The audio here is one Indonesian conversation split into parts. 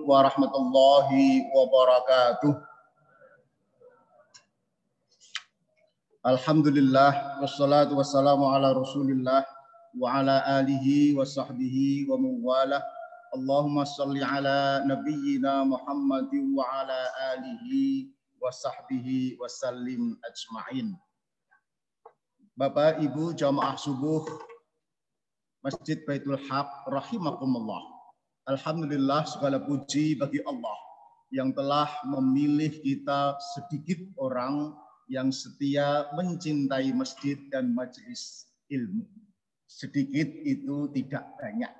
Warahmatullahi wabarakatuh. Alhamdulillah wassalatu wassalamu ala Rasulillah wa ala alihi wa sahbihi wa mawalah. Allahumma salli ala nabiyyina Muhammadin wa ala alihi wa sahbihi wa sallim ajma'in. Bapak Ibu jamaah subuh Masjid Baitul Haq rahimakumullah. Alhamdulillah, segala puji bagi Allah yang telah memilih kita sedikit orang yang setia mencintai masjid dan majelis ilmu. Sedikit itu tidak banyak,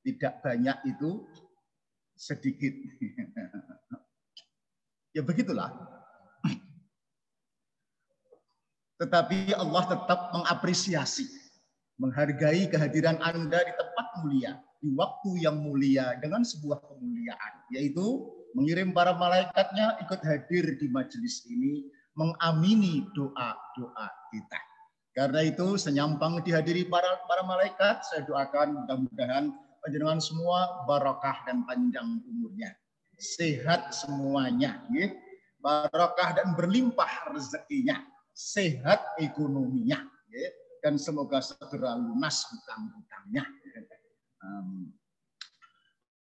tidak banyak itu sedikit. Ya begitulah. Tetapi Allah tetap mengapresiasi, menghargai kehadiran Anda di tempat mulia, di waktu yang mulia dengan sebuah kemuliaan, yaitu mengirim para malaikatnya ikut hadir di majelis ini, mengamini doa-doa kita. Karena itu senyampang dihadiri para malaikat, saya doakan mudah-mudahan panjenengan semua barakah dan panjang umurnya, sehat semuanya, barakah dan berlimpah rezekinya, sehat ekonominya, dan semoga segera lunas hutang-hutangnya.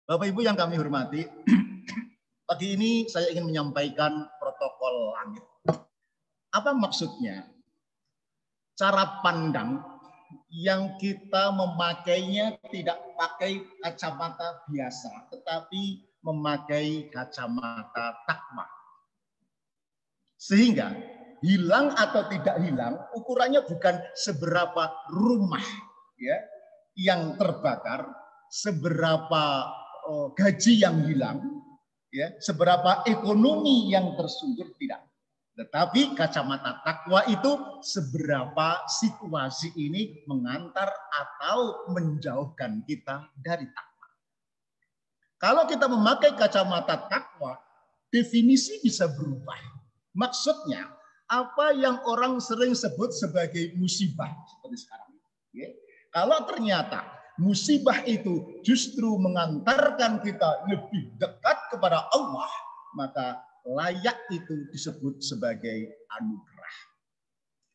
Bapak Ibu yang kami hormati, pagi ini saya ingin menyampaikan protokol langit. Apa maksudnya? Cara pandang yang kita memakainya tidak pakai kacamata biasa, tetapi memakai kacamata takwa. Sehingga hilang atau tidak hilang, ukurannya bukan seberapa rumah yang terbakar, seberapa gaji yang hilang, seberapa ekonomi yang tersungkur, tidak. Tetapi kacamata takwa itu seberapa situasi ini mengantar atau menjauhkan kita dari takwa. Kalau kita memakai kacamata takwa, definisi bisa berubah. Maksudnya, apa yang orang sering sebut sebagai musibah seperti sekarang. Kalau ternyata musibah itu justru mengantarkan kita lebih dekat kepada Allah, maka layak itu disebut sebagai anugerah.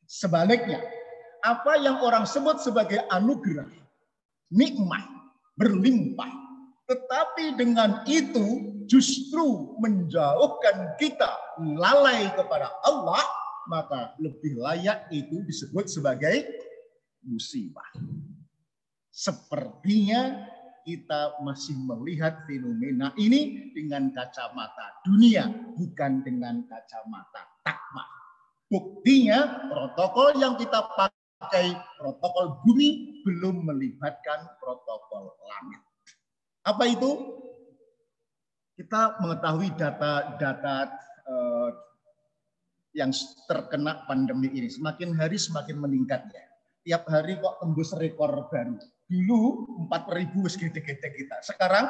Sebaliknya, apa yang orang sebut sebagai anugerah, nikmat, berlimpah, tetapi dengan itu justru menjauhkan kita lalai kepada Allah, maka lebih layak itu disebut sebagai musibah. Sepertinya kita masih melihat fenomena ini dengan kacamata dunia, bukan dengan kacamata takwa. Buktinya protokol yang kita pakai, protokol bumi, belum melibatkan protokol langit. Apa itu? Kita mengetahui data-data yang terkena pandemi ini semakin hari semakin meningkat ya. Tiap hari kok tembus rekor baru. Dulu 4.000 gede-gede kita. Sekarang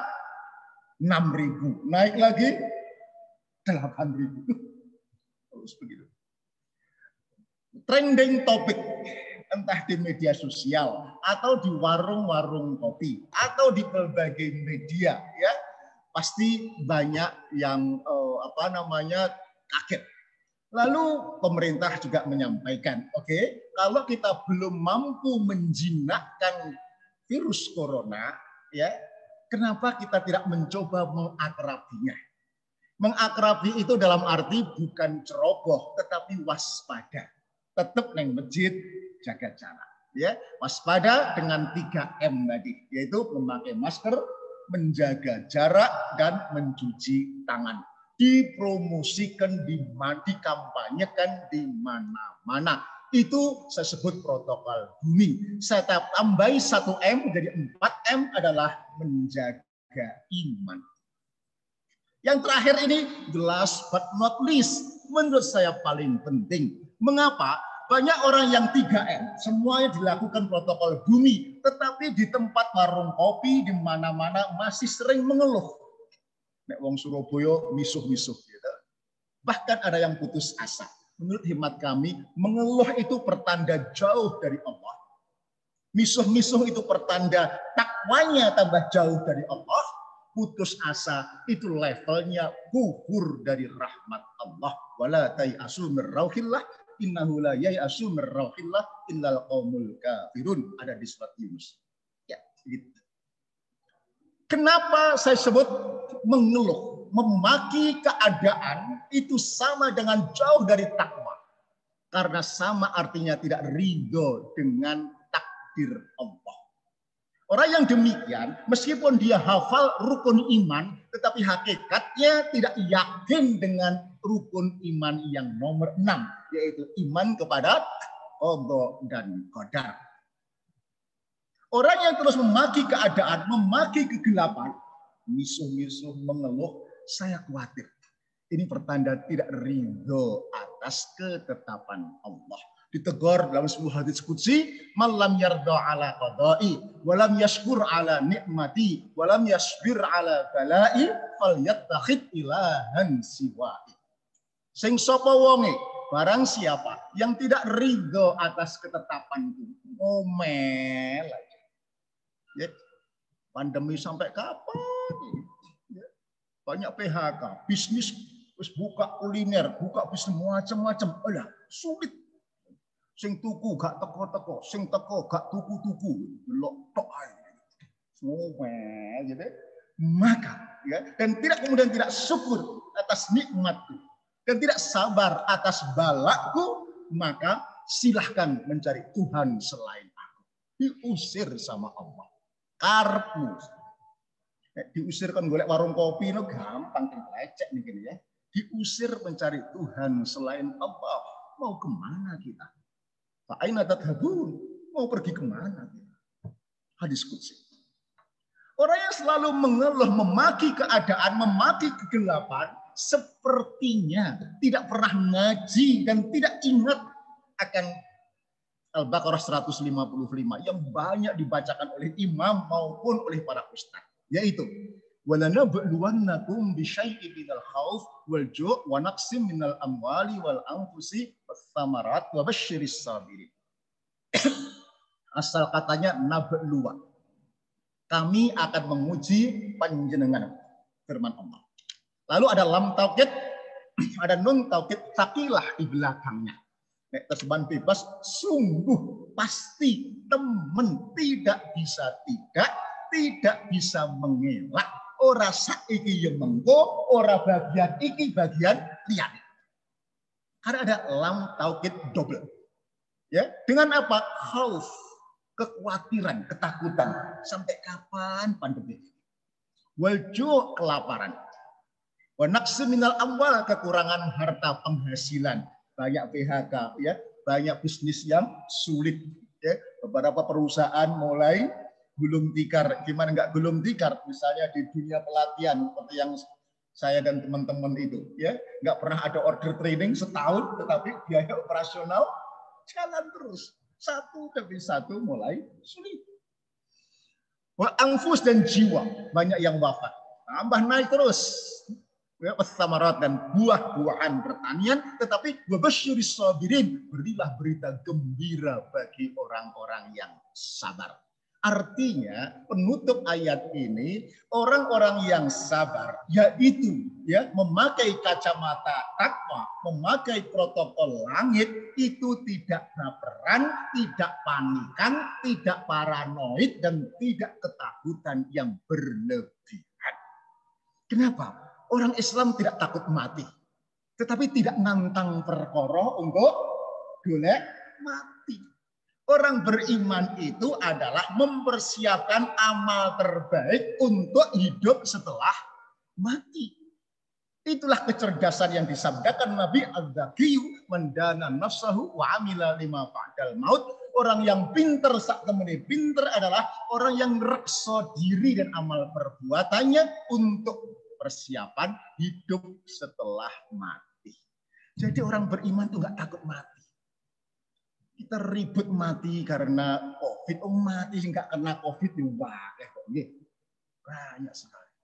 6.000. Naik lagi 8.000. Terus begitu. Trending topik entah di media sosial atau di warung-warung kopi atau di berbagai media ya, pasti banyak yang kaget. Lalu pemerintah juga menyampaikan, kalau kita belum mampu menjinakkan virus corona, ya, kenapa kita tidak mencoba mengakrabinya? Mengakrabi itu dalam arti bukan ceroboh, tetapi waspada. Tetap neng masjid, jaga jarak. Ya, waspada dengan 3M tadi, yaitu memakai masker, menjaga jarak, dan mencuci tangan. Dipromosikan, dikampanyekan di mana-mana. Itu saya sebut protokol bumi. Saya tambahi 1M menjadi 4M adalah menjaga iman. Yang terakhir ini, the last but not least, menurut saya paling penting. Mengapa? Banyak orang yang 3M, semuanya dilakukan protokol bumi, tetapi di tempat warung kopi, di mana-mana masih sering mengeluh. Nek wong Surabaya misuh-misuh gitu. Bahkan ada yang putus asa. Menurut hemat kami, mengeluh itu pertanda jauh dari Allah. Misuh-misuh itu pertanda takwanya tambah jauh dari Allah. putus asa, itu levelnya kufur dari rahmat Allah. Wala tayasu min rauhillah innahu la yayasu min rauhillah illal qaumul kafirun. Ada di surat Yunus. Ya, gitu. Kenapa saya sebut mengeluh, memaki keadaan itu sama dengan jauh dari takwa? Karena sama artinya tidak ridho dengan takdir Allah. Orang yang demikian, meskipun dia hafal rukun iman, tetapi hakikatnya tidak yakin dengan rukun iman yang nomor 6, yaitu iman kepada qadha dan qadar. Orang yang terus memaki keadaan, memaki kegelapan, misuh-misuh, mengeluh, saya khawatir. Ini pertanda tidak ridho atas ketetapan Allah. Ditegur dalam sebuah hadits qudsi, "Malam yarda ala qada'i, walam yashkur ala nikmati, walam yasbir ala bala'i, falyattakhid ilahan siwa'i." Sing sapa wonge, barang siapa yang tidak ridho atas ketetapanku, ngomel aja. Ya, pandemi sampai kapan? Ya, banyak PHK, bisnis terus buka kuliner, buka bisnis macam-macam, alah sulit. Sing tuku gak teko-teko, sing teko gak tuku-tuku, delok tok ae. Semua gitu. Maka ya, dan kemudian tidak syukur atas nikmatku dan tidak sabar atas balakku, maka silahkan mencari Tuhan selain aku. Diusir sama Allah. Karepmu. Diusir kan golek warung kopi no gampang lecek nih gini ya. Diusir mencari Tuhan selain Allah. Mau kemana kita? Fa'aina tadhabun? Mau pergi kemana kita? Hadis qudsi. Orang yang selalu mengeluh, memaki keadaan, memaki kegelapan, sepertinya tidak pernah ngaji dan tidak ingat akan Al-Baqarah 155 yang banyak dibacakan oleh imam maupun oleh para ustaz, yaitu walanabluwannakum bisyai'in minal khauf wal ju' wa naqsim minal amwali wal anfusi was samarat wa basyiris sabirin. Asal katanya nabluwa. Kami akan menguji panjenengan, firman Allah. Lalu ada lam taukid, ada nun taukid sakilah di belakangnya. Terjemahan bebas, sungguh pasti temen tidak bisa mengelak. Ora saiki ya mengko, ora bagian iki bagian liyane. Karena ada lam taukid double. Ya, dengan apa? Khauf, kekhawatiran, ketakutan. Sampai kapan pandemi? Walju, kelaparan. Wa naqsi minal amwal, kekurangan harta penghasilan. Banyak PHK, ya, banyak bisnis yang sulit. Ya. Beberapa perusahaan mulai gulung tikar. Gimana nggak gulung tikar? Misalnya di dunia pelatihan seperti yang saya dan teman-teman itu, ya, nggak pernah ada order training setahun, tetapi biaya operasional jalan terus. Satu demi satu mulai sulit. Wal anfus dan jiwa banyak yang wafat. Tambah naik terus. Ya, samarat dan buah-buahan pertanian, tetapi wabasyiris sabirin, berilah berita gembira bagi orang-orang yang sabar. Artinya penutup ayat ini orang-orang yang sabar, yaitu ya memakai kacamata takwa, memakai protokol langit, itu tidak baperan, tidak panikan, tidak paranoid dan tidak ketakutan yang berlebihan. Kenapa? Orang Islam tidak takut mati, tetapi tidak nantang perkara untuk golek mati. Orang beriman itu adalah mempersiapkan amal terbaik untuk hidup setelah mati. Itulah kecerdasan yang disabdakan Nabi Az-Zakiyu mendana nafsahu wa amila lima ba'dal maut. Orang yang pinter sak temene pinter adalah orang yang reksa diri dan amal perbuatannya untuk persiapan hidup setelah mati. Jadi orang beriman itu nggak takut mati. Kita ribut mati karena COVID. Oh, mati nggak kena COVID wah, banyak sekali.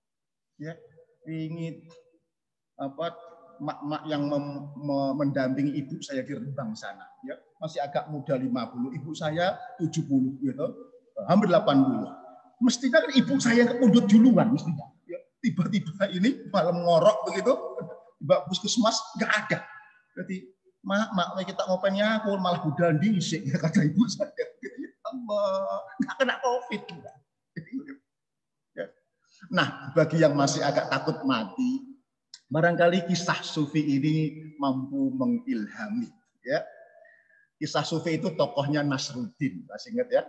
Ya, ingin apa mak-mak yang mendampingi ibu saya di Rembang sana. Ya, masih agak muda 50. Ibu saya 70 gitu, hampir 80. Mestinya kan ibu saya yang undut duluan mestinya. Ya. Tiba-tiba ini malam ngorok begitu, tiba puskesmas nggak ada. Jadi mak kita ngopennya aku malah budal disik kata ibu saya. Allah, nggak kena COVID. Nah, bagi yang masih agak takut mati, barangkali kisah sufi ini mampu mengilhami. Ya, kisah sufi itu tokohnya Nasruddin, masih ingat ya?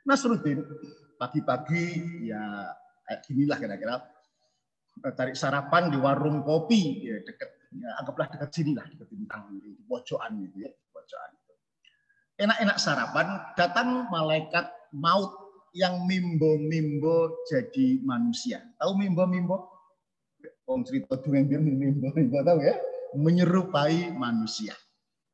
Nasruddin pagi-pagi ya kayak ginilah kira-kira, cari sarapan di warung kopi ya, dekat, ya, anggaplah dekat sini lah, dekat Bintang di pojokan gitu ya, pojokan. Enak-enak sarapan, datang malaikat maut yang mimbo-mimbo jadi manusia. Tahu mimbo-mimbo? Om cerita dongeng mimbo-mimbo tahu ya? Menyerupai manusia.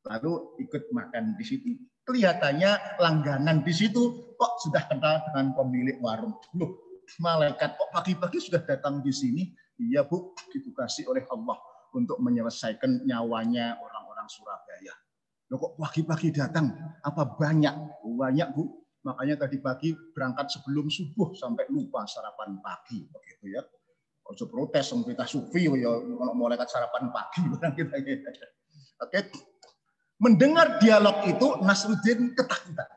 Lalu ikut makan di situ. Kelihatannya langganan di situ kok sudah kenal dengan pemilik warung. Loh, malaikat kok pagi-pagi sudah datang di sini? Iya Bu, ditugasi oleh Allah untuk menyelesaikan nyawanya orang-orang Surabaya. Loh kok pagi-pagi datang? Apa banyak? Banyak Bu. Makanya tadi pagi berangkat sebelum subuh sampai lupa sarapan pagi begitu ya. Ojo protes sama kita sufi ya kalau malaikat sarapan pagi kita. Oke. Mendengar dialog itu Nasruddin ketakutan.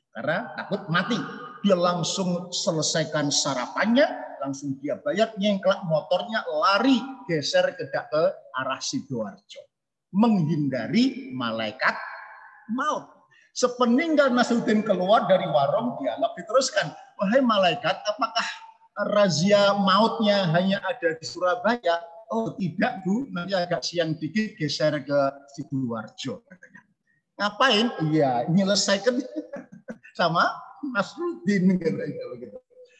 Karena takut mati. Dia langsung selesaikan sarapannya, langsung dia bayar, nyengklak motornya, lari geser ke arah Sidoarjo. Menghindari malaikat maut. Sepeninggal Nasruddin keluar dari warung, dialog diteruskan. Wahai malaikat, apakah razia mautnya hanya ada di Surabaya? Oh tidak Bu, nanti agak siang dikit geser ke Sidoarjo. Ngapain? Iya, nyelesaikan sama Nasruddin.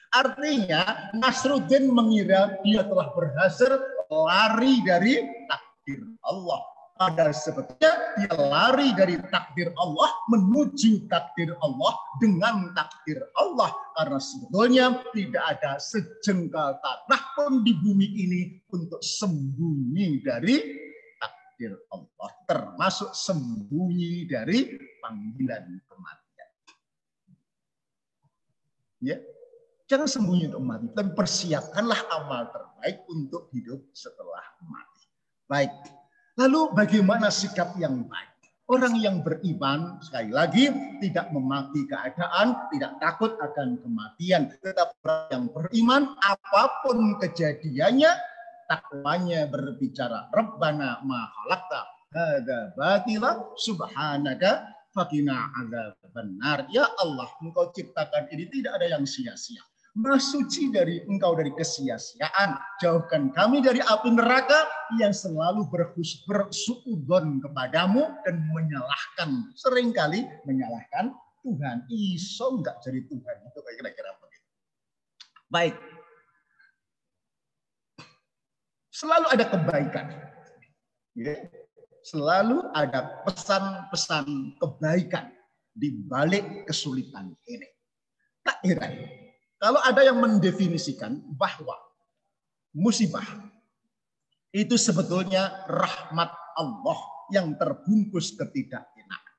Artinya Nasruddin mengira dia telah berhasil lari dari takdir Allah. Padahal sebetulnya dia lari dari takdir Allah menuju takdir Allah dengan takdir Allah. Karena sebetulnya tidak ada sejengkal tanah pun di bumi ini untuk sembunyi dari takdir Allah. Termasuk sembunyi dari panggilan kematian. Ya, jangan sembunyi untuk mati. Dan persiapkanlah amal terbaik untuk hidup setelah mati. Baik. Lalu bagaimana sikap yang baik? Orang yang beriman, sekali lagi, tidak memaki keadaan, tidak takut akan kematian. Tetapi orang yang beriman, apapun kejadiannya, takwanya berbicara, Rabbana ma khalaqta hadza batila subhanaka faqina adzabannar. Ya Allah, Engkau ciptakan ini tidak ada yang sia-sia. Maha suci dari Engkau dari kesia-siaan. Jauhkan kami dari api neraka yang selalu bersuudzon kepadamu dan menyalahkan. Seringkali menyalahkan Tuhan. Iso enggak jadi Tuhan. Itu kira-kira begitu. Baik. Selalu ada kebaikan. Selalu ada pesan-pesan kebaikan di balik kesulitan ini. Tak heran. Kalau ada yang mendefinisikan bahwa musibah itu sebetulnya rahmat Allah yang terbungkus ketidakenaan.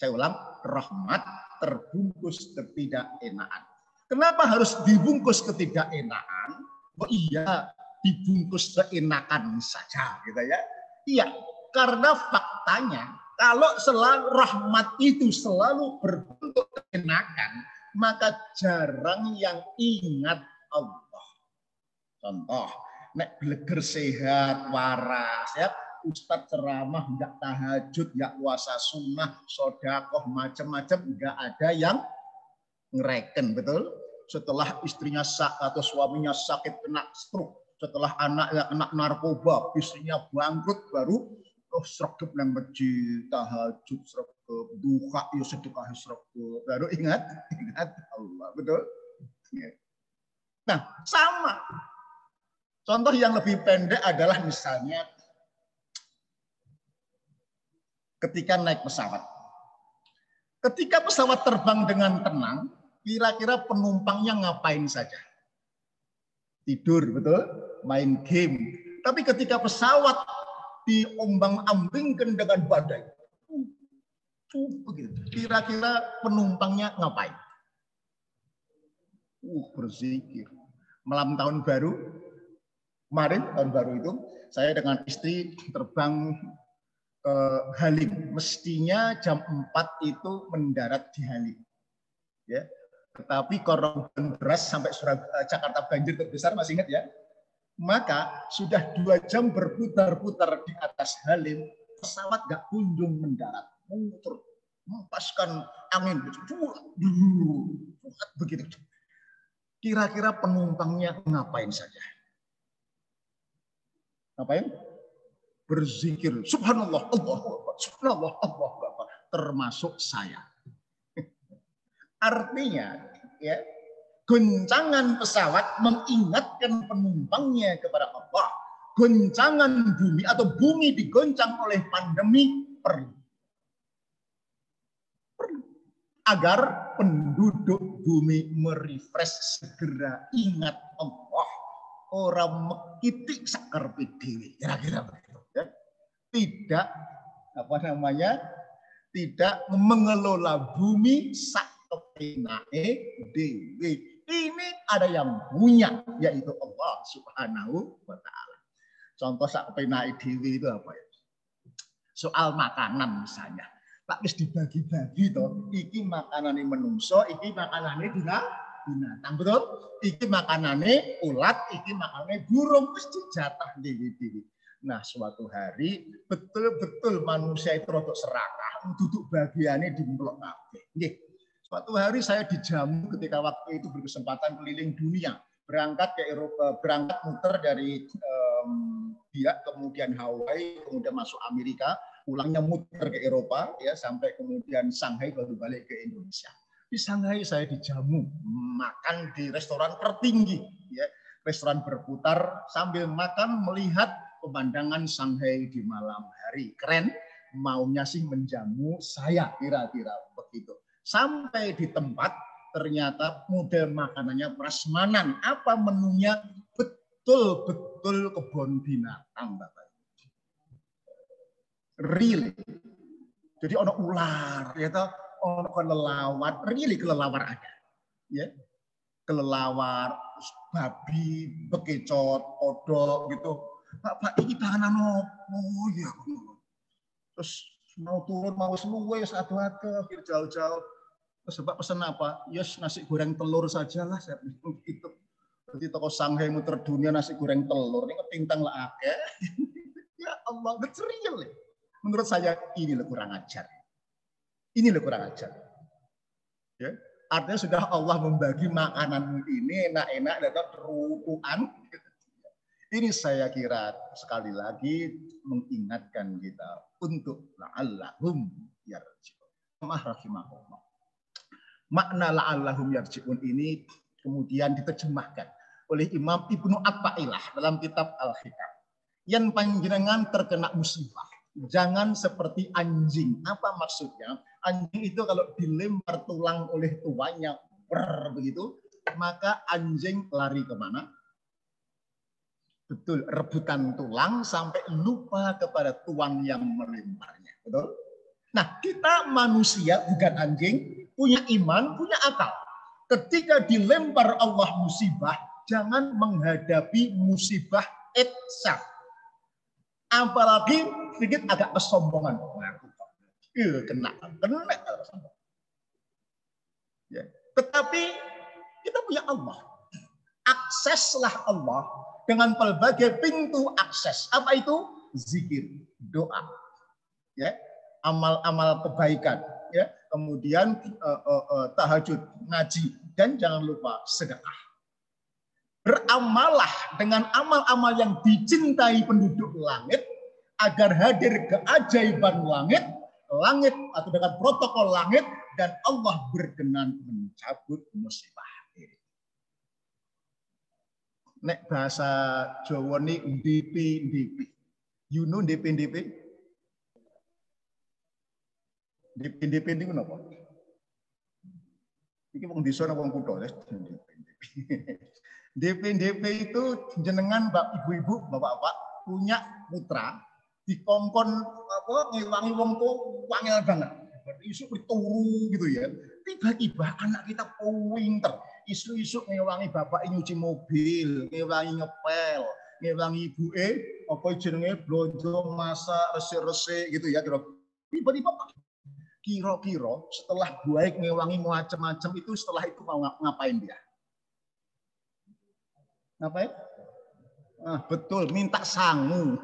Saya ulang, rahmat terbungkus ketidakenaan. Kenapa harus dibungkus ketidakenaan? Oh iya, dibungkus keenakan saja, gitu ya. Iya, karena faktanya kalau selalu rahmat itu selalu berbentuk keenakan, maka jarang yang ingat Allah. Contoh, nek bleger sehat, waras, ya, Ustadz ceramah nggak tahajud, nggak puasa sunnah, sodakoh, macam-macam, nggak ada yang ngereken, betul? Setelah istrinya atau suaminya sakit kena stroke, setelah anaknya kena narkoba, istrinya bangkrut, baru sregep nang masjid, tahajud sregep, duha ya sedekah sregep, baru ingat Allah, betul? Nah, sama. Contoh yang lebih pendek adalah misalnya ketika naik pesawat. Ketika pesawat terbang dengan tenang, kira-kira penumpangnya ngapain saja? Tidur, betul? Main game. Tapi ketika pesawat diombang-ambingkan dengan badai, begitu. Kira-kira penumpangnya ngapain? Berzikir. Malam tahun baru kemarin, tahun baru itu saya dengan istri terbang ke Halim. Mestinya jam 4 itu mendarat di Halim. Ya. Tetapi korban beras sampai Jakarta banjir terbesar, masih ingat ya? Maka sudah 2 jam berputar-putar di atas Halim, pesawat gak kunjung mendarat, muter, mempaskan angin, begitu. Kira-kira penumpangnya ngapain saja? Ngapain? Berzikir, subhanallah, Allah, subhanallah, Allah, termasuk saya. Artinya, ya, goncangan pesawat mengingatkan penumpangnya kepada Allah. Goncangan bumi atau bumi digoncang oleh pandemi perlu. Agar penduduk bumi merefresh, segera ingat Allah. Orang mekitik sakar PDW, kira-kira begitu. Ya. Tidak tidak mengelola bumi sak kepenae dewe. Ini ada yang punya, yaitu Allah Subhanahu wa Ta'ala. Contoh sak kepenae dewe itu apa ya? Soal makanan misalnya. Tak wis dibagi-bagi toh, iki makanane menungso, iki makanane binatang, betul? Iki makanane ulat, iki makanane burung, wis dijatah dewi-dewi. Nah, suatu hari betul-betul manusia itu rodok serakah, duduk bagiannya dimplok kabeh. Nggih. Suatu hari saya dijamu ketika waktu itu berkesempatan keliling dunia, berangkat ke Eropa, berangkat muter dari Biak, kemudian Hawaii, kemudian masuk Amerika, pulangnya muter ke Eropa, ya sampai kemudian Shanghai, baru balik ke Indonesia. Di Shanghai saya dijamu makan di restoran tertinggi, ya restoran berputar sambil makan melihat pemandangan Shanghai di malam hari. Keren, maunya sih menjamu saya, kira-kira begitu. Sampai di tempat ternyata model makanannya prasmanan. Apa menunya? Betul-betul kebun binatang, Bapak. Real. Jadi ono ular, ya toh, ono kelelawar, really kelelawar ada. Ya. Kelelawar, babi, bekicot, kodok gitu. Pak iki panganan opo ya? Terus mau turun mau seluwe satu-satu jauh-jauh. Terus Bapak pesan apa? Yes, nasi goreng telur sajalah, saya bilang gitu. Jadi toko Shanghai muter dunia nasi goreng telur ini ketintang lah akeh. Ya Allah, ngeceriel. Menurut saya ini kurang ajar. Ini kurang ajar. Ya, artinya sudah Allah membagi makanan ini enak-enak dan terukuan. Ini saya kira sekali lagi mengingatkan kita untuk la'allahum yarji'un. Rahimahullah. Makna la'allahum yarji'un ini kemudian diterjemahkan oleh Imam Ibnu Athaillah dalam kitab Al-Hikam. Yang panjenengan terkena musibah, jangan seperti anjing. Apa maksudnya? Anjing itu kalau dilempar tulang oleh tuannya begitu, maka anjing lari kemana? Betul, rebutan tulang sampai lupa kepada tuan yang melemparnya. Betul? Nah, kita manusia bukan anjing, punya iman, punya akal. Ketika dilempar Allah musibah, jangan menghadapi musibah etsa. Apalagi sedikit agak kesombongan. Kena. Ya. Tetapi kita punya Allah. Akseslah Allah dengan berbagai pintu akses. Apa itu? Zikir, doa, ya, amal-amal kebaikan, ya, kemudian tahajud, ngaji, dan jangan lupa sedekah. Beramalah dengan amal-amal yang dicintai penduduk langit agar hadir keajaiban langit atau dengan protokol langit dan Allah berkenan mencabut musibah ini. Nek bahasa Jawa ini ndp. You know ndp? Ndp ini apa? Ini wong desa napa wong kutha? DP itu jenengan ibu-ibu, bapak-bapak punya putra dikongkon apa ngewangi wong tuh wangel banget. Isu dituru gitu ya. Tiba-tiba anak kita pinter, isu-isu ngewangi bapak nyuci mobil, ngewangi ngepel, ngewangi ibuke apa jenenge blonjo masak resik-resik gitu ya. Tiba-tiba kira-kira setelah baik ngewangi macam-macam itu, setelah itu mau ngapain dia? Ngapain? Betul, minta sangu.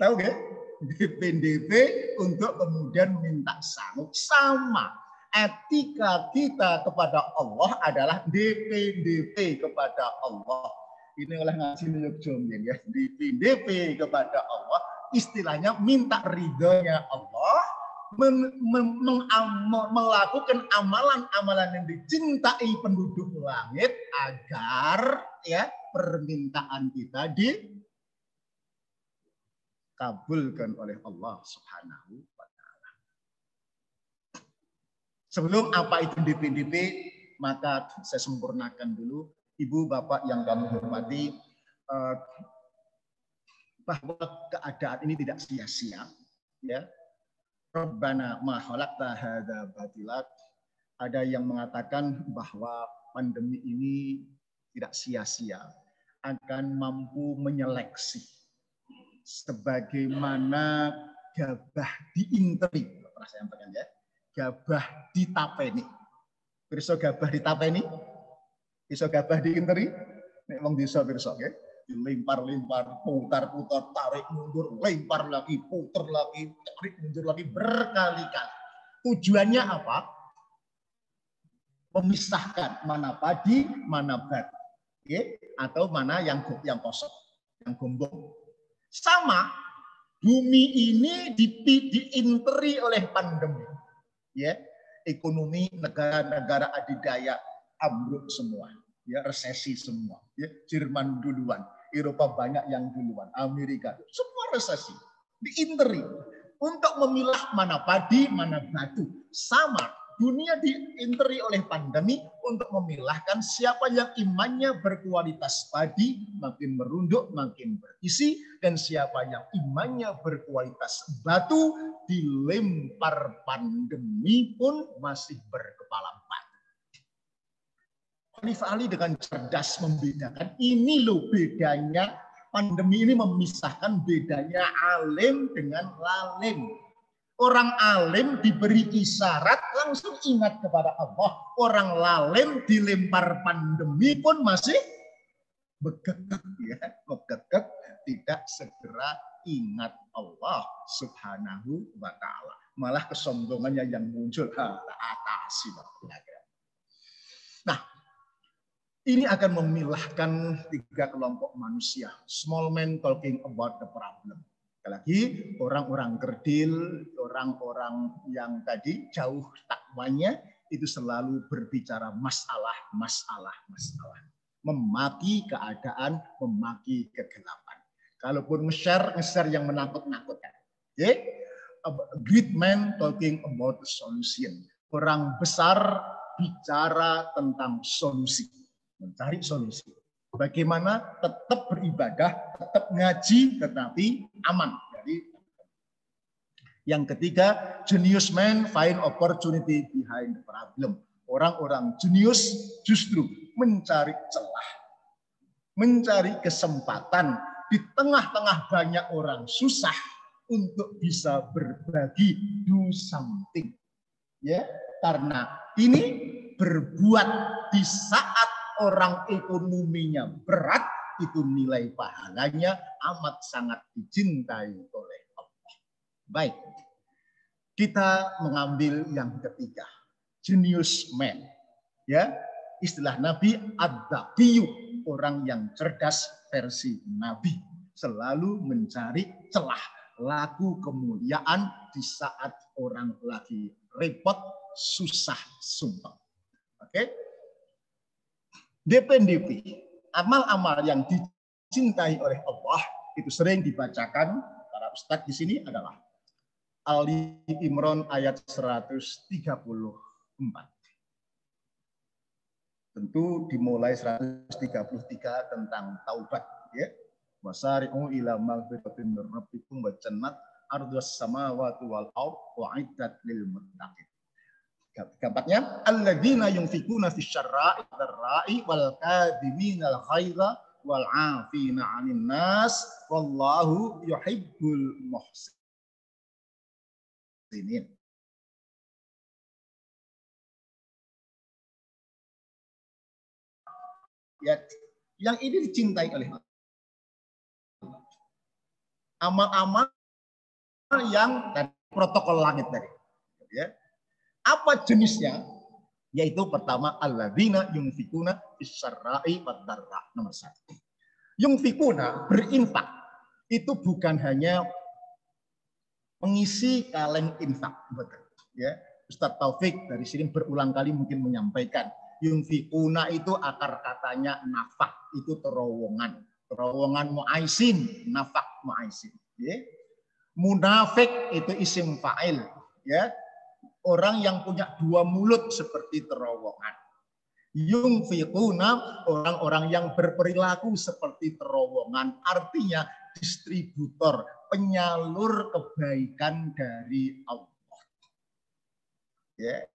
Tahu gak? DP untuk kemudian minta sangu. Sama etika kita kepada Allah adalah DP kepada Allah. Ini oleh ngaji ya. DP kepada Allah istilahnya minta ridhonya Allah, melakukan amalan-amalan yang dicintai penduduk langit agar ya permintaan kita dikabulkan oleh Allah Subhanahu wa taala. Sebelum apa itu DP, maka saya sempurnakan dulu Ibu Bapak yang kami hormati, bahwa keadaan ini tidak sia-sia ya. Rabbana ma khalaqta hadza batila. Ada yang mengatakan bahwa pandemi ini tidak sia-sia, akan mampu menyeleksi sebagaimana gabah diinteri. Pernah saya sampaikan ya, gabah ditapeni. Pirsa gabah ditapeni? Iso gabah diinteri? Nek wong desa pirsa nggih. Lempar-lempar, putar-putar, tarik mundur, lempar lagi, putar lagi, tarik mundur lagi berkali-kali. Tujuannya apa? Memisahkan mana padi, mana batu, ya? Atau mana yang kosong, yang gombong. Sama, bumi ini diinteri oleh pandemi, ya. Ekonomi negara-negara adidaya ambruk semua. Ya, resesi semua. Ya, Jerman duluan, Eropa banyak yang duluan, Amerika semua resesi. Diinteri untuk memilah mana padi, mana batu. Sama, dunia diinteri oleh pandemi untuk memilahkan siapa yang imannya berkualitas padi, makin merunduk, makin berisi, dan siapa yang imannya berkualitas batu, dilempar pandemi pun masih berkepala batu. Khalifah Ali dengan cerdas membedakan, ini loh bedanya, pandemi ini memisahkan bedanya alim dengan lalim. Orang alim diberi isyarat langsung ingat kepada Allah. Orang lalim dilempar pandemi pun masih begegek ya, begegek, tidak segera ingat Allah Subhanahu wa taala. Malah kesombongannya yang muncul atasi. Nah, ini akan memilahkan tiga kelompok manusia. Small man talking about the problem. Lagi orang-orang kerdil, orang-orang yang tadi jauh takwanya itu selalu berbicara masalah. Memaki keadaan, memaki kegelapan. Kalaupun nge-share yang menakut-nakutkan. Okay? A great man talking about the solution. Orang besar bicara tentang solusi. Mencari solusi. Bagaimana tetap beribadah, tetap ngaji, tetapi aman. Jadi, yang ketiga, genius man find opportunity behind the problem. Orang-orang jenius justru mencari celah, mencari kesempatan di tengah-tengah banyak orang susah untuk bisa berbagi, do something. Ya, karena ini berbuat di saat orang ekonominya berat, itu nilai pahalanya amat sangat dicintai oleh Allah. Baik, kita mengambil yang ketiga, genius man. Ya, istilah Nabi ad-daqiyu, orang yang cerdas versi Nabi, selalu mencari celah, laku kemuliaan di saat orang lagi repot, susah, sumpah. Oke? DP, amal-amal yang dicintai oleh Allah itu sering dibacakan para ustadz di sini adalah Ali Imran ayat 134. Tentu dimulai 133 tentang taubat, ya. Wasari'u ila maghfiratin mir rabbikum wa jannat ardhas samawati wal ardh wa'iddat lil muttaqin. Keempatnya, alladzina yunfikuna fisyarra'i dzarra'i wal kadhiminal ghaidha wal 'afina 'anil nas wallahu yuhibbul muhsinin. Ya, yang ini dicintai oleh Allah. Amal-amal yang protokol langit tadi. Ya. Apa jenisnya? Yaitu pertama alladzina yunfikuna fis-sarra'i wad-dharra, nomor 1. Yunfikuna, berinfak, itu bukan hanya mengisi kaleng infak, betul. Ya, Ustadz Taufik dari sini berulang kali mungkin menyampaikan, yunfikuna itu akar katanya nafak, itu terowongan, terowongan muaisin, nafak muaisin. Ya. Munafik itu isim fa'il, ya. Orang yang punya dua mulut seperti terowongan. Yunfiquna, orang-orang yang berperilaku seperti terowongan, artinya distributor, penyalur kebaikan dari Allah. Ya.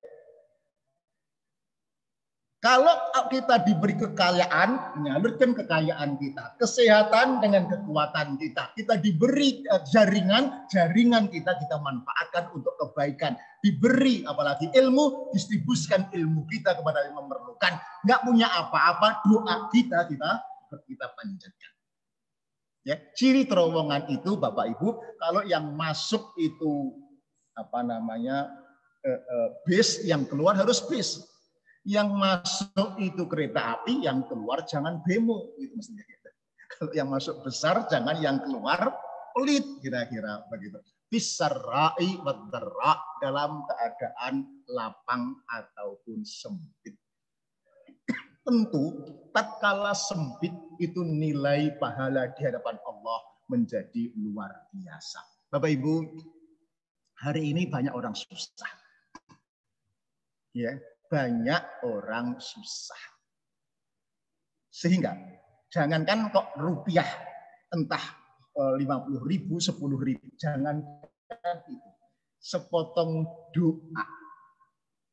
Kalau kita diberi kekayaan, menyalurkan kekayaan kita, kesehatan dengan kekuatan kita, kita diberi jaringan kita manfaatkan untuk kebaikan, diberi apalagi ilmu, distribusikan ilmu kita kepada yang memerlukan, nggak punya apa-apa, doa kita panjatkan. Ya, ciri terowongan itu Bapak Ibu, kalau yang masuk itu bis, yang keluar harus bis. Yang masuk itu kereta api, yang keluar jangan bemo, itu mestinya gitu. Kalau yang masuk besar, jangan yang keluar pelit, kira-kira begitu. Bisarra'i wad-dharra, dalam keadaan lapang ataupun sempit. Tentu tatkala sempit itu nilai pahala di hadapan Allah menjadi luar biasa. Bapak Ibu, hari ini banyak orang susah. Ya. Banyak orang susah. Sehingga jangankan kok rupiah entah 50.000, 10.000, jangan itu. Sepotong doa.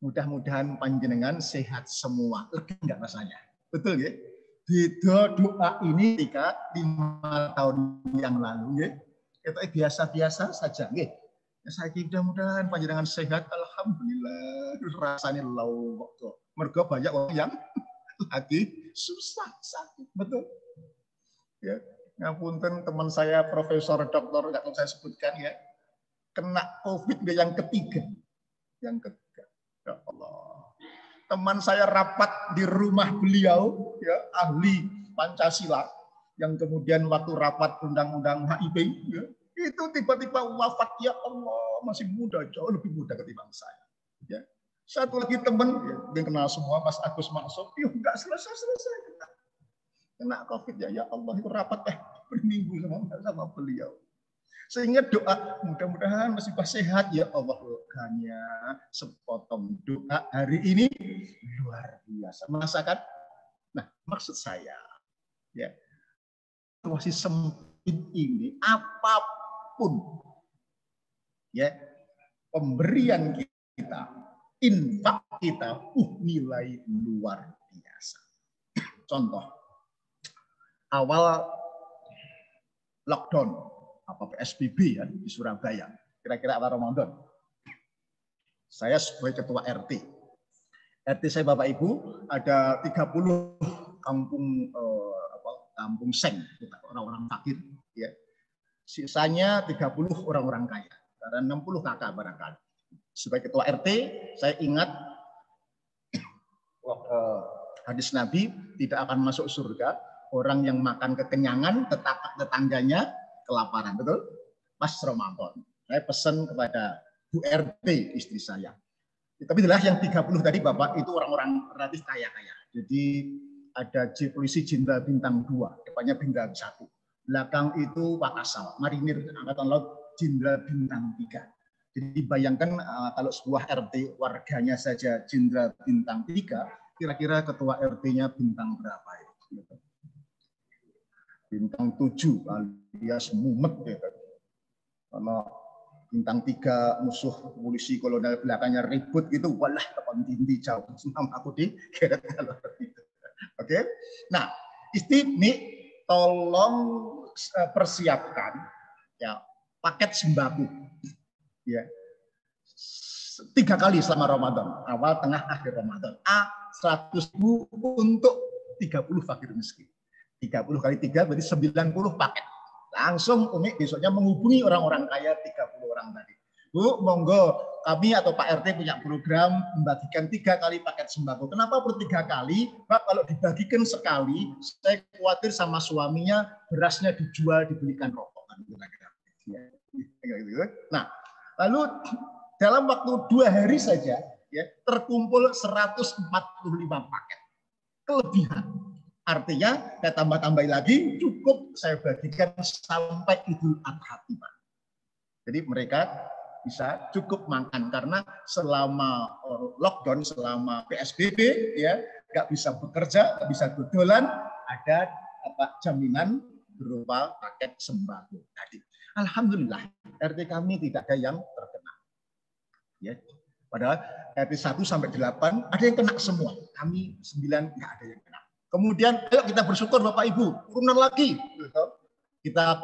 Mudah-mudahan panjenengan sehat semua. Lega enggak rasanya? Betul ya? Beda doa ini ketika 5 tahun yang lalu ya. Itu biasa-biasa saja ya. Saya mudah-mudahan panjenengan sehat, alhamdulillah. Rasanya lau kok. Mergo banyak orang yang lagi susah sakit, betul. Ya, ngapunten teman saya Profesor Doktor, nggak tahu saya sebutkan ya, kena COVID yang ketiga. Yang ketiga, ya Allah. Teman saya rapat di rumah beliau, ya ahli Pancasila, yang kemudian waktu rapat undang-undang HIV, ya, itu tiba-tiba wafat, ya Allah, masih muda, jauh lebih muda ketimbang saya. Ya. Satu lagi teman, yang kenal semua, Mas Agus Maksud, nggak selesai. Kena COVID, ya Allah, itu rapat berminggu sama beliau. Sehingga doa, mudah-mudahan masih sehat, ya Allah, hanya sepotong doa hari ini luar biasa. Merasakan? Nah, maksud saya, ya, situasi sempit ini, apapun ya pemberian kita, infak kita, nilai luar biasa. Contoh, awal lockdown, PSBB ya di Surabaya, kira-kira awal Ramadan. Saya sebagai ketua RT saya Bapak Ibu ada 30 kampung kampung seng, orang-orang fakir ya. Sisanya 30 orang-orang kaya, karena 60 kakak barangkali. Sebagai ketua RT, saya ingat hadis Nabi, tidak akan masuk surga orang yang makan kekenyangan, tetangganya kelaparan, betul? Pas Ramadan. Saya pesan kepada Bu RT istri saya. Tapi itulah yang 30 tadi Bapak itu orang-orang relatif kaya-kaya. Jadi ada polisi jenderal bintang 2, depannya bintang 1. Belakang itu Pak Kasal, marinir Angkatan Laut jenderal bintang 3. Jadi bayangkan kalau sebuah RT warganya saja jenderal bintang 3, kira-kira ketua RT-nya bintang berapa itu? Bintang 7 alias mumet ya. Karena bintang 3 musuh polisi kolonel belakangnya ribut gitu, walah kapan tinggi jauh sama aku di keret kalau itu. Oke. Nah, Isti tolong persiapkan ya paket sembako ya 3 kali selama Ramadan, awal, tengah, akhir Ramadan. 100.000 untuk 30 fakir miskin. 30 kali 3 berarti 90 paket. Langsung Umi besoknya menghubungi orang-orang kaya 30 orang tadi. Bu, monggo kami atau Pak RT punya program membagikan 3 kali paket sembako. Kenapa perlu 3 kali? Pak, kalau dibagikan sekali, saya khawatir sama suaminya berasnya dijual, dibelikan rokok. Nah, lalu dalam waktu 2 hari saja ya, terkumpul 145 paket. Kelebihan. Artinya, saya tambah-tambahin lagi, cukup saya bagikan sampai Idul Adha tiba. Jadi mereka bisa cukup makan karena selama lockdown, selama PSBB, ya nggak bisa bekerja, nggak bisa dodolan, ada jaminan berupa paket sembako tadi. Alhamdulillah, RT kami tidak ada yang terkena. Ya, padahal RT 1 sampai 8 ada yang kena semua. Kami 9 nggak ada yang kena. Kemudian ayo kita bersyukur Bapak Ibu, turunan lagi. Kita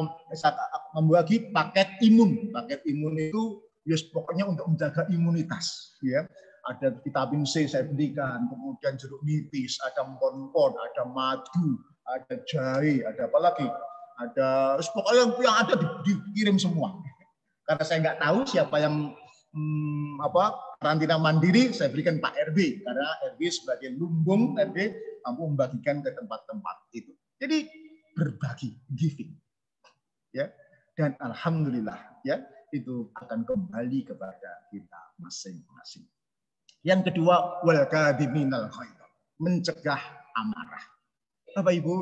membagi paket imun. Paket imun itu yes, pokoknya untuk menjaga imunitas. Ya. Ada vitamin C saya berikan, kemudian jeruk nipis, ada empon-empon, ada madu, ada jahe, ada apa lagi? Ada pokoknya yang ada dikirim semua. Karena saya nggak tahu siapa yang karantina mandiri, saya berikan Pak RB karena RB sebagai lumbung RB mampu membagikan ke tempat-tempat itu. Jadi berbagi, giving, ya. Dan alhamdulillah, ya itu akan kembali kepada kita masing-masing. Yang kedua, wal kadhiminal ghaidh, mencegah amarah. Bapak Ibu,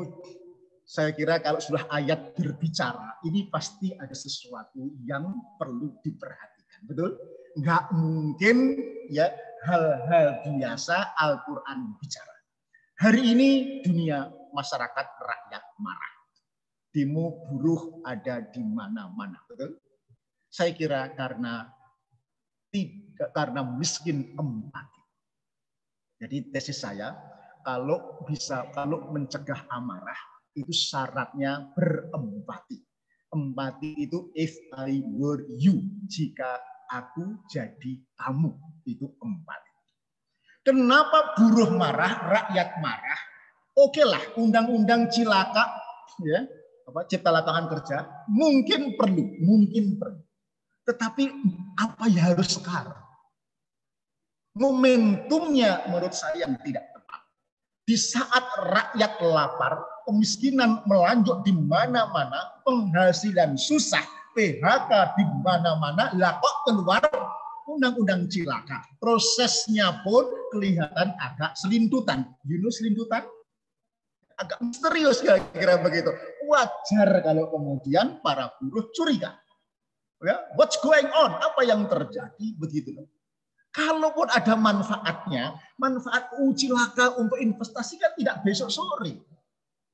saya kira kalau sudah ayat berbicara, ini pasti ada sesuatu yang perlu diperhatikan, betul? Nggak mungkin ya hal-hal biasa Al-Quran bicara. Hari ini dunia masyarakat rakyat marah. Demo buruh ada di mana-mana. Betul? Saya kira karena miskin empati. Jadi tesis saya, kalau mencegah amarah itu syaratnya berempati. Empati itu if I were you, jika aku jadi kamu, itu empati. Kenapa buruh marah, rakyat marah? Oke lah, undang-undang cilaka, ya, cipta lapangan kerja, mungkin perlu. Tetapi apa yang harus sekarang? Momentumnya menurut saya yang tidak tepat. Di saat rakyat lapar, kemiskinan melanjut di mana-mana, penghasilan susah, PHK di mana-mana, lah kok keluar undang-undang cilaka. Prosesnya pun kelihatan agak selintutan. Selintutan? Agak misterius kira-kira begitu. Wajar kalau kemudian para buruh curiga. Ya, what's going on? Apa yang terjadi? Begitu. Kalaupun ada manfaatnya, manfaat cilaka untuk investasi kan tidak besok sore.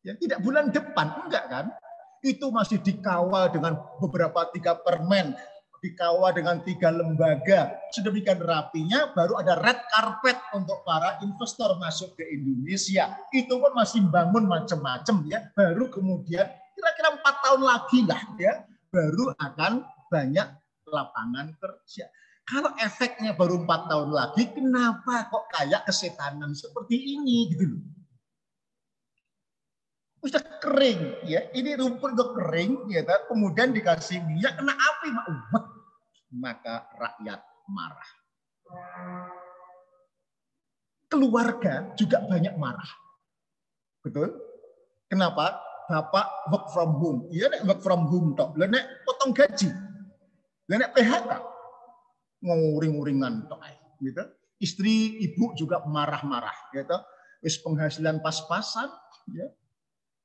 Ya, tidak bulan depan, enggak kan? Itu masih dikawal dengan beberapa 3 permen, dikawal dengan 3 lembaga. Sedemikian rapinya baru ada red carpet untuk para investor masuk ke Indonesia. Itu pun masih bangun macam-macam ya. Baru kemudian kira-kira 4 tahun lagi lah ya, baru akan banyak lapangan kerja. Kalau efeknya baru 4 tahun lagi, kenapa kok kayak kesetanan seperti ini gitu loh? Sudah kering ya, ini rumput udah kering ya, kemudian dikasih minyak kena api, maka rakyat marah. Keluarga juga banyak marah, betul? Kenapa? Bapak work from home, iya nek work from home tok, lah nek potong gaji, lah nek PHK nguring-nguringan tok, gitu. Istri ibu juga marah-marah, gitu. Wis penghasilan pas-pasan, ya.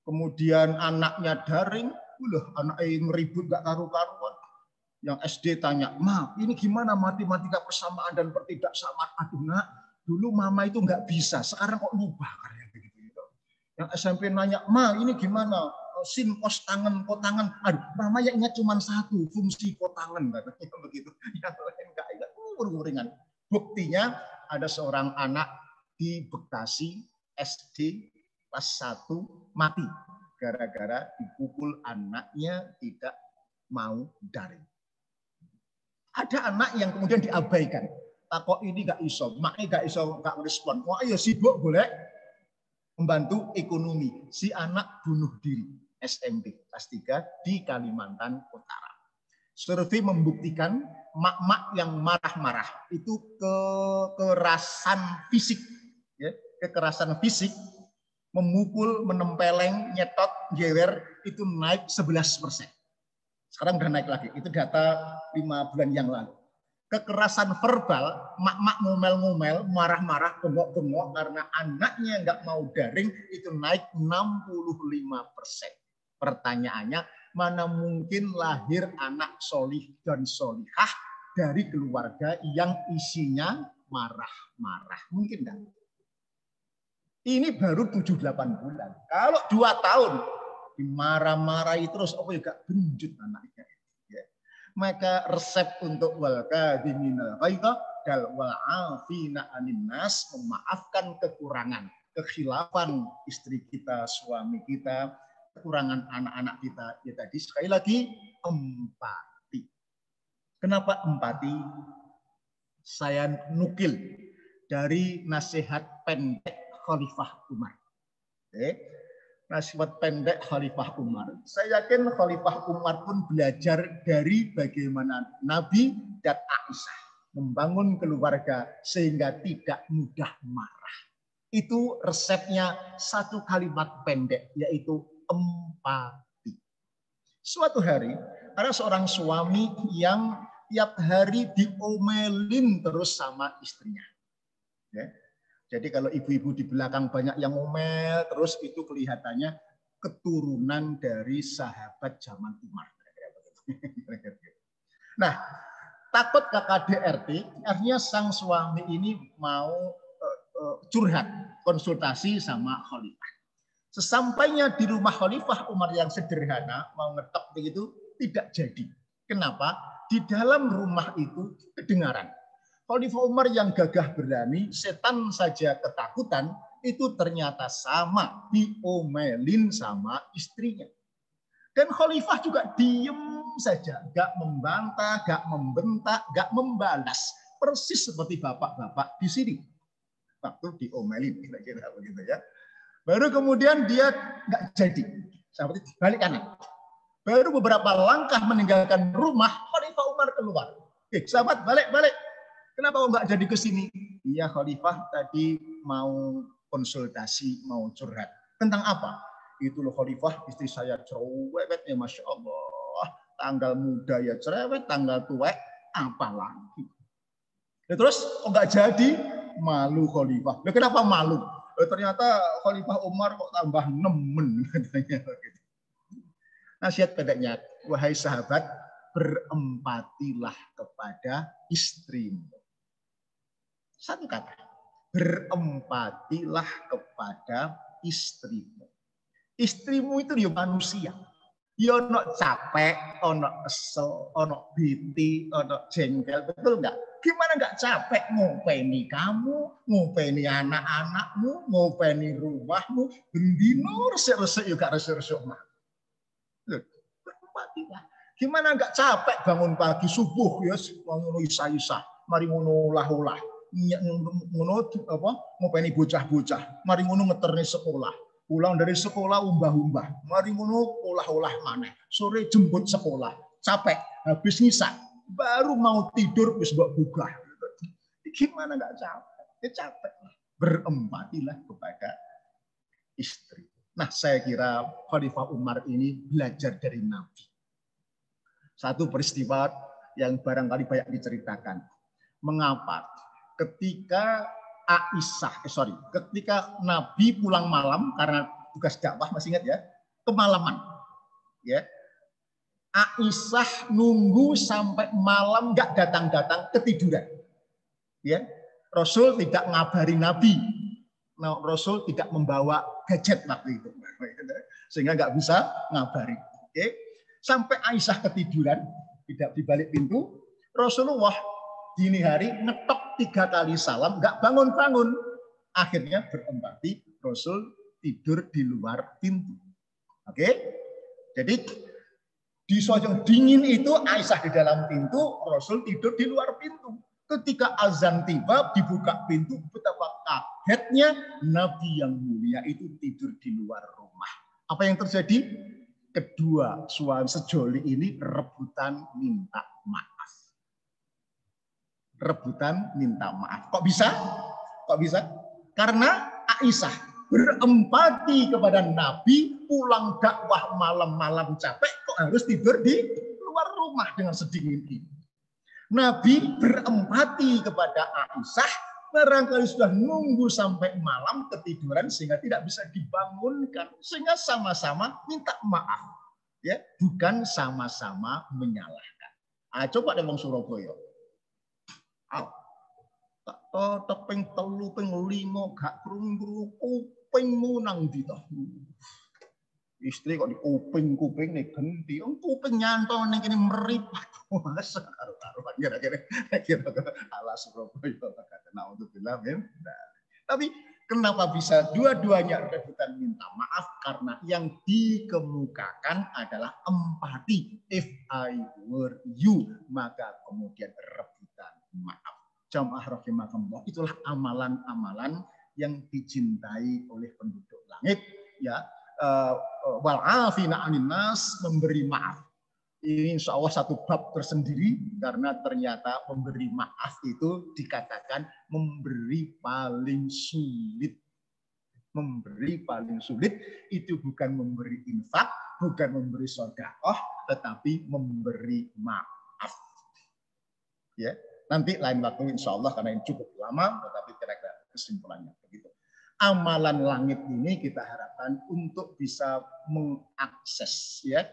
Kemudian anaknya daring, anaknya ngeribut gak karu-karuan. Yang SD tanya, "Ma, ini gimana matematika persamaan dan pertidaksamaan?" Aduh nak, dulu mama itu nggak bisa, sekarang kok lupa kayak begitu. Yang SMP nanya, "Ma, ini gimana sin pos tangan, aduh namanya ingat cuma satu, fungsi potangan katanya begitu, yang lain nggak ingat, uring-uringan. Buktinya ada seorang anak di Bekasi SD kelas 1 mati gara-gara dipukul anaknya tidak mau daring. Ada anak yang kemudian diabaikan. Takok ini gak iso, maknya gak iso, gak respon. Wah iya sibuk boleh membantu ekonomi. Si anak bunuh diri SMP kelas 3 di Kalimantan Utara. Survei membuktikan mak-mak yang marah-marah itu kekerasan fisik, ya, kekerasan fisik, memukul, menempeleng, nyetot, gewer itu naik 11%. Sekarang udah naik lagi. Itu data 5 bulan yang lalu. Kekerasan verbal, mak-mak ngomel-ngomel, marah-marah, bengok-bengok karena anaknya nggak mau daring itu naik 65%. Pertanyaannya, mana mungkin lahir anak solih dan solihah dari keluarga yang isinya marah-marah? Mungkin enggak? Ini baru 7-8 bulan. Kalau 2 tahun dimarah-marahi terus, oh ya gak benjut anaknya. Ya. Maka resep untuk wal kadhiminal ghaidha dal wal afina 'anin nas, memaafkan kekurangan, kekhilafan istri kita, suami kita, kekurangan anak-anak kita. Ya tadi sekali lagi empati. Kenapa empati? Saya nukil dari nasihat pendek Khalifah Umar. Nasihat pendek Khalifah Umar. Saya yakin Khalifah Umar pun belajar dari bagaimana Nabi dan Aisyah membangun keluarga sehingga tidak mudah marah. Itu resepnya satu kalimat pendek, yaitu empati. Suatu hari ada seorang suami yang tiap hari diomelin terus sama istrinya. Ya. Jadi kalau ibu-ibu di belakang banyak yang ngomel, terus itu kelihatannya keturunan dari sahabat zaman Umar. Nah, takut KKDRT, artinya sang suami ini mau curhat, konsultasi sama Khalifah. Sesampainya di rumah Khalifah Umar yang sederhana, mau ngetok begitu, tidak jadi. Kenapa? Di dalam rumah itu kedengaran. Khalifah Umar yang gagah berani, setan saja ketakutan, itu ternyata sama diomelin sama istrinya. Dan Khalifah juga diem saja, gak membantah, gak membentak, gak membalas. Persis seperti bapak-bapak di sini. Waktu diomelin, kira-kira begitu ya. Baru kemudian dia gak jadi, seperti balik kanan. Baru beberapa langkah meninggalkan rumah, Khalifah Umar keluar. Sahabat, balik. Kenapa nggak jadi ke sini? Iya Khalifah tadi mau konsultasi, mau curhat. Tentang apa? Itu loh Khalifah, istri saya cerewet ya Masya Allah. Tanggal muda ya cerewet, tanggal tua apa lagi? Ya, terus nggak jadi, malu Khalifah. Ya, kenapa malu? Ya, ternyata Khalifah Umar kok tambah nemen. Nasihat pendeknya, wahai sahabat, berempatilah kepada istrimu. Satu kata, berempatilah kepada istrimu. Istrimu itu dia manusia. Dia ono capek, ono kesel, ono biti, ono jengkel, betul nggak? Gimana nggak capek ngopeni kamu, ngopeni anak-anakmu, ngopeni rumahmu, bendino resik-resik juga resik-resik mah. Berempatilah. Gimana nggak capek bangun pagi subuh ya, ngono isa-isa, mari ngono olah-olah. Ngono apa ngopeni bocah-bocah, mari ngono ngeterni sekolah, pulang dari sekolah umbah-umbah, mari ngono olah-olah maneh, sore jemput sekolah, capek, habis ngisak, baru mau tidur wis mbok bugah. Gimana nggak capek? Ya capek. Berempatilah kepada istri. Nah, saya kira Khalifah Umar ini belajar dari Nabi. Satu peristiwa yang barangkali banyak diceritakan. Mengapa? Ketika ketika Nabi pulang malam karena tugas dakwah, masih ingat ya, kemalaman, ya, Aisyah nunggu sampai malam nggak datang-datang, ketiduran, ya. Rasul tidak ngabari Nabi, Rasul tidak membawa gadget waktu itu, sehingga nggak bisa ngabari. Oke, sampai Aisyah ketiduran tidak di balik pintu. Rasulullah dini hari ngetok 3 kali salam, nggak bangun-bangun. Akhirnya berempati, Rasul tidur di luar pintu. Oke, jadi di sojong dingin itu Aisyah di dalam pintu, Rasul tidur di luar pintu. Ketika azan tiba, dibuka pintu, betapa kagetnya Nabi yang mulia itu tidur di luar rumah. Apa yang terjadi? Kedua suami sejoli ini rebutan minta maaf. Rebutan minta maaf. Kok bisa? Kok bisa? Karena Aisyah berempati kepada Nabi, pulang dakwah malam-malam capek, kok harus tidur di luar rumah dengan sedingin ini. Nabi berempati kepada Aisyah, barangkali sudah nunggu sampai malam ketiduran sehingga tidak bisa dibangunkan, sehingga sama-sama minta maaf, ya, bukan sama-sama menyalahkan. Coba deh wong Surabaya. Tak tepeng 3 ping 5 gak krungu kupingmu nang ndi to. Istri kok di kuping nih genti, kuping nyantol ning kene meripat. Masa karo-karuan kira-kira ala Surabaya kata untuk bilang. Tapi kenapa bisa dua-duanya rebutan minta maaf? Karena yang dikemukakan adalah empati. If I were you, maka kemudian rebutan maaf. Jamaah rahimakumullah, itulah amalan-amalan yang dicintai oleh penduduk langit, ya. Wal afina anin nas, memberi maaf. Ini insya Allah satu bab tersendiri karena ternyata memberi maaf itu dikatakan memberi paling sulit. Memberi paling sulit itu bukan memberi infak, bukan memberi sedekah, tetapi memberi maaf. Ya, nanti lain waktu insya Allah karena ini cukup lama, tetapi kira-kira kesimpulannya begitu. Amalan langit ini kita harapkan untuk bisa mengakses, ya,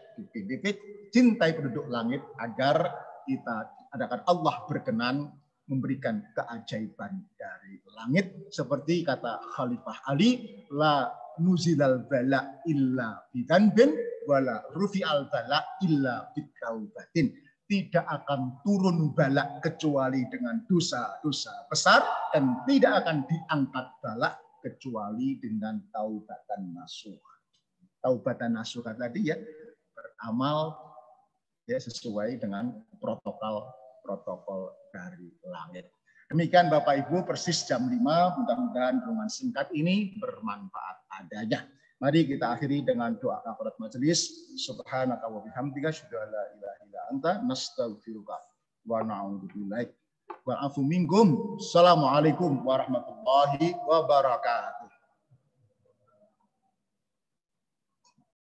cintai penduduk langit agar kita adakan Allah berkenan memberikan keajaiban dari langit seperti kata Khalifah Ali, la nuzilal bala illa bidanbin wala rufi'al bala illa bitaubatin. Tidak akan turun balak kecuali dengan dosa-dosa besar dan tidak akan diangkat balak kecuali dengan taubatan nasuh. Taubatan nasuh tadi, ya, beramal, ya, sesuai dengan protokol dari langit. Demikian Bapak Ibu, persis jam 5, mudah-mudahan renungan singkat ini bermanfaat adanya. Mari kita akhiri dengan doa kafarat majelis. Subhanaka wa bihamdika asyhadu an la ilaha illa anta nastaghfiruka wa na'udzubillaik. Wa'afu minkum. Assalamualaikum warahmatullahi wabarakatuh.